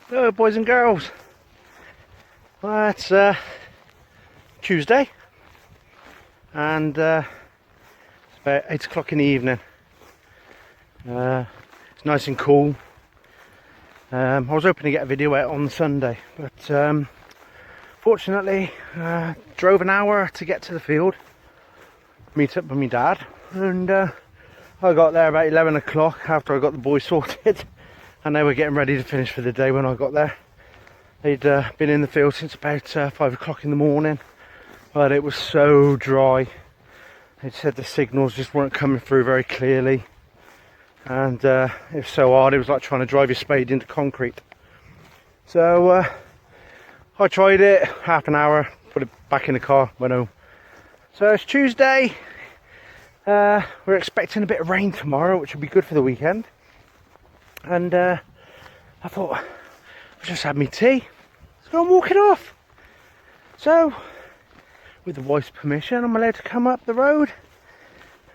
Hello boys and girls. Well, it's Tuesday and it's about 8 o'clock in the evening. It's nice and cool. I was hoping to get a video out on Sunday, but fortunately drove an hour to get to the field, meet up with my dad, and I got there about 11 o'clock after I got the boys sorted. And they were getting ready to finish for the day when I got there. They'd been in the field since about 5 o'clock in the morning, but it was so dry. They said the signals just weren't coming through very clearly, and it was so hard. It was like trying to drive your spade into concrete. So I tried it, half an hour, put it back in the car, went home. So it's Tuesday. We're expecting a bit of rain tomorrow, which will be good for the weekend. And I thought, I'll just have me tea. Let's go and walk it off. So, with the wife's permission, I'm allowed to come up the road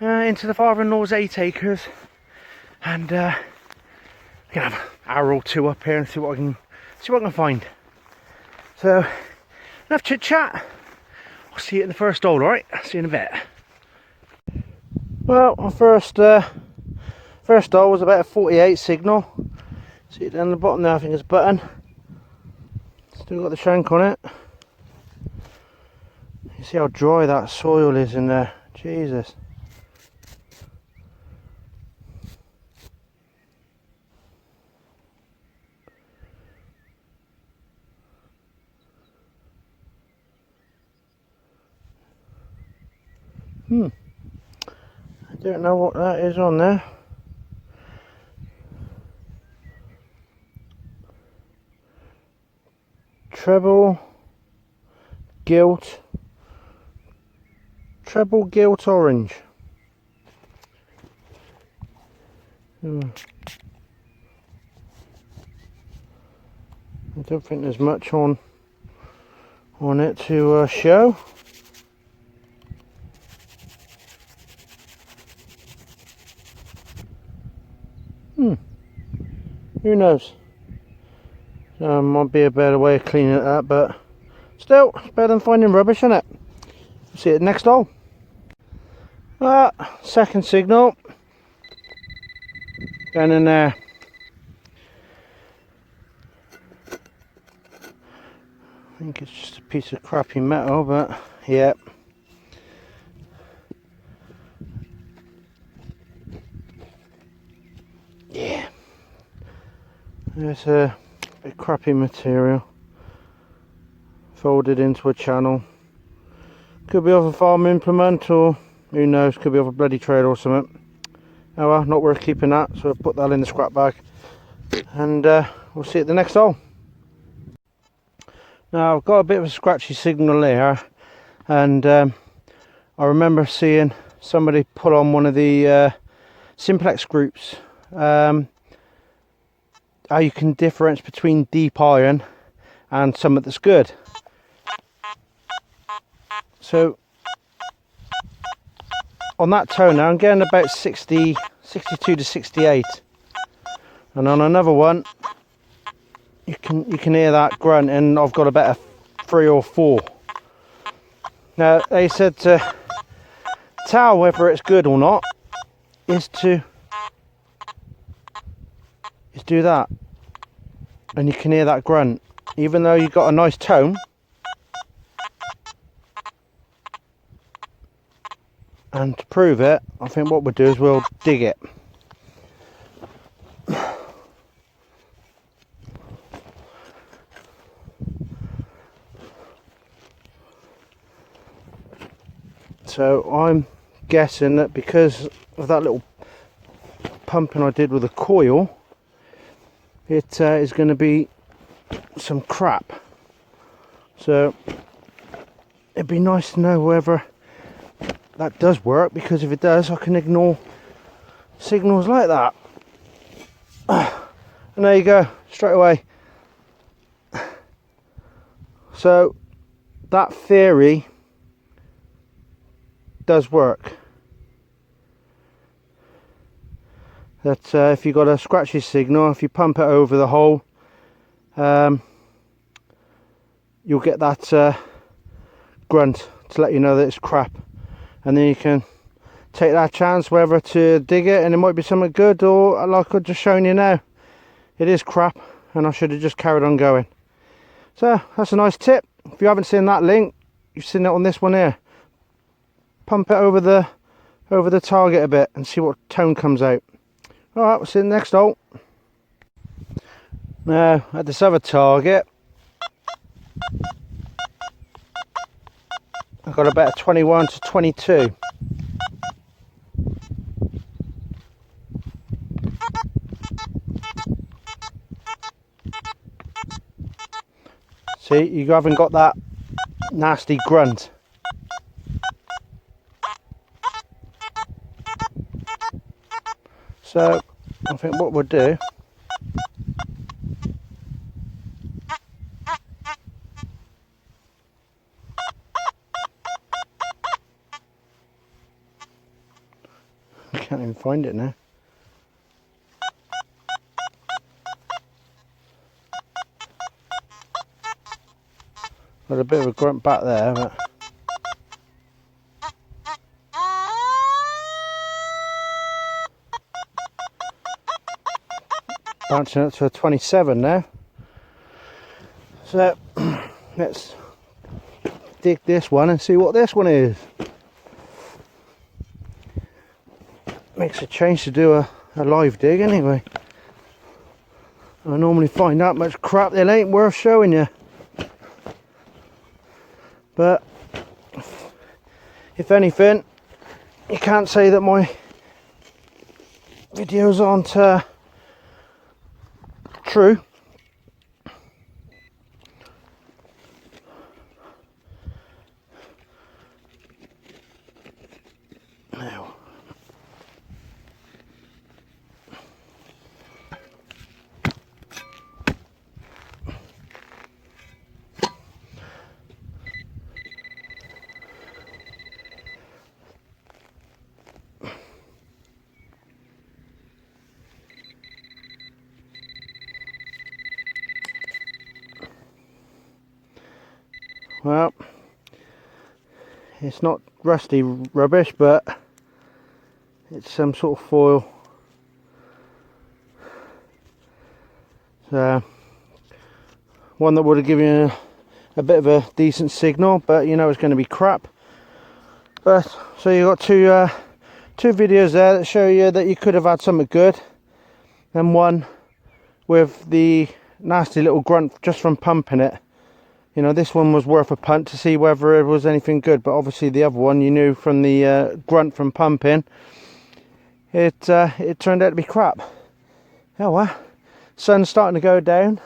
into the father-in-law's 8 acres, and I can have an hour or two up here and see what I can find. So, enough chit chat. I'll see you in the first hole. All right, see you in a bit. Well, my first hole was about a 48 signal. See it down the bottom there, I think it's a button. Still got the shank on it. You see how dry that soil is in there. Jesus. I don't know what that is on there. Treble gilt orange. I don't think there's much on it to show. Who knows? Might be a better way of cleaning it up, but still, it's better than finding rubbish, isn't it? See you at the next hole. Second signal. Down in there. I think it's just a piece of crappy metal, but yeah. Yeah. There's a bit crappy material folded into a channel. Could be off a farm implement, or who knows, could be off a bloody trailer or something. Oh well, not worth keeping that, so I'll put that in the scrap bag, and we'll see you at the next hole. Now I've got a bit of a scratchy signal there, and I remember seeing somebody put on one of the simplex groups how you can differentiate between deep iron and something that's good. So on that tone now I'm getting about 62 to 68, and on another one you can hear that grunt, and I've got about a 3 or 4. Now they said to tell whether it's good or not is to do that, and you can hear that grunt even though you've got a nice tone. And to prove it, I think what we'll do is we'll dig it. So I'm guessing that because of that little pumping I did with a coil, it is going to be some crap. So it'd be nice to know whether that does work, because if it does, I can ignore signals like that. And there you go, straight away. So that theory does work. That if you've got a scratchy signal, if you pump it over the hole, you'll get that grunt to let you know that it's crap, and then you can take that chance whether to dig it and it might be something good, or like I've just shown you now, it is crap and I should have just carried on going. So that's a nice tip. If you haven't seen that link, you've seen it on this one here. Pump it over the target a bit and see what tone comes out. Alright, we'll see you in the next hole. Now at this other target, I've got about a 21 to 22. See, you haven't got that nasty grunt. So I think what we'll do, I can't even find it now. Got a bit of a grunt back there, but bouncing up to a 27 now. So let's dig this one and see what this one is. Makes a change to do a live dig anyway. I normally find that much crap that ain't worth showing you. But if anything, you can't say that my videos aren't true. Now, well, it's not rusty rubbish, but it's some sort of foil. So one that would have given you a bit of a decent signal, but you know it's going to be crap. But so you got two videos there that show you that you could have had something good, and one with the nasty little grunt just from pumping it. You know, this one was worth a punt to see whether it was anything good, but obviously the other one, you knew from the grunt from pumping, it turned out to be crap. Oh well, sun's starting to go down,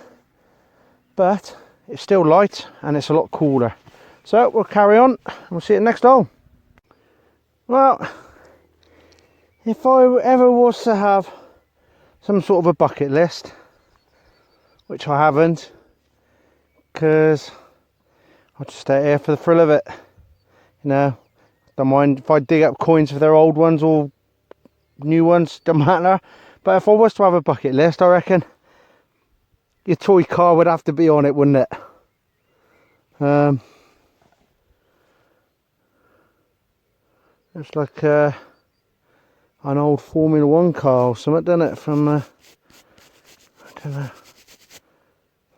but it's still light and it's a lot cooler. So we'll carry on and we'll see you at the next hole. Well, if I ever was to have some sort of a bucket list, which I haven't, because I'll just stay here for the thrill of it. You know, don't mind if I dig up coins if they're old ones or new ones, don't matter. But if I was to have a bucket list, I reckon your toy car would have to be on it, wouldn't it? It's like an old Formula 1 car or something, doesn't it? From I don't know if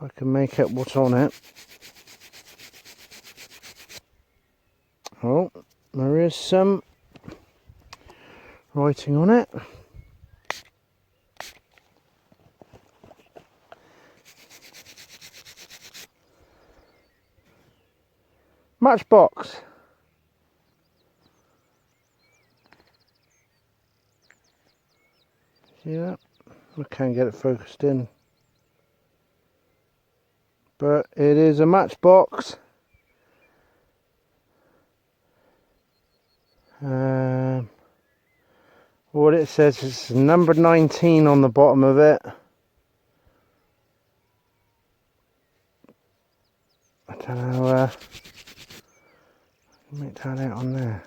I can make out what's on it. Oh, there is some writing on it. Matchbox. See that? I can't get it focused in. But it is a matchbox. What it says is number 19 on the bottom of it. I don't know, make that out on there.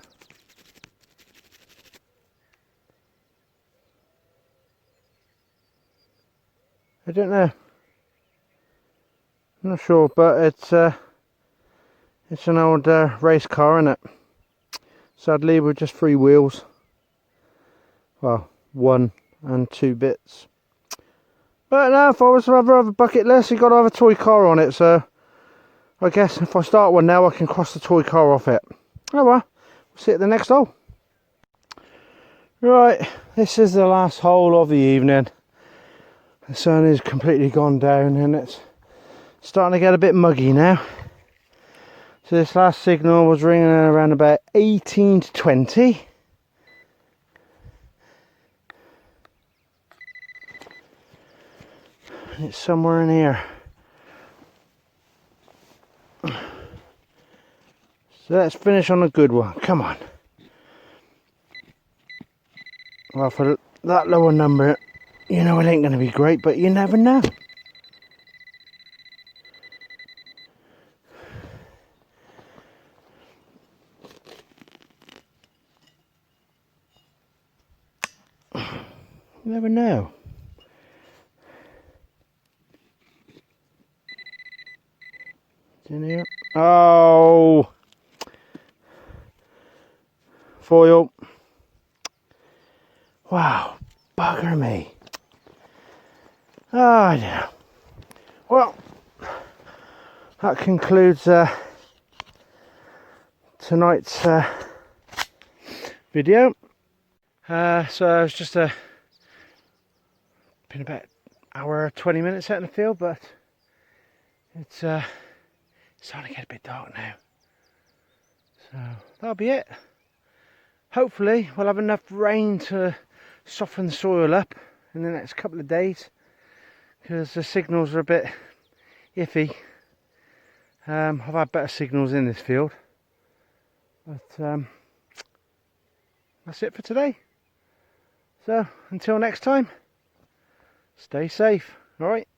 I don't know. not sure, but it's an old race car, isn't it? Sadly, with just 3 wheels. Well, 1 and 2 bits. But now, if I was to have a bucket list, you've got to have a toy car on it. So I guess if I start one now, I can cross the toy car off it. Oh well, we'll see at the next hole. Right, this is the last hole of the evening. The sun is completely gone down and it's starting to get a bit muggy now. So this last signal was ringing around about 18 to 20. And it's somewhere in here. So let's finish on a good one. Come on. Well, for that lower number, you know it ain't going to be great, but you never know. You never know. It's in here. Oh! Foil. Wow, bugger me. Oh dear. Well, that concludes tonight's video. So it's just been about an hour 20 minutes out in the field, but it's starting to get a bit dark now. So that'll be it. Hopefully we'll have enough rain to soften the soil up in the next couple of days, because the signals are a bit iffy. I've had better signals in this field, but that's it for today. So until next time, stay safe. All right.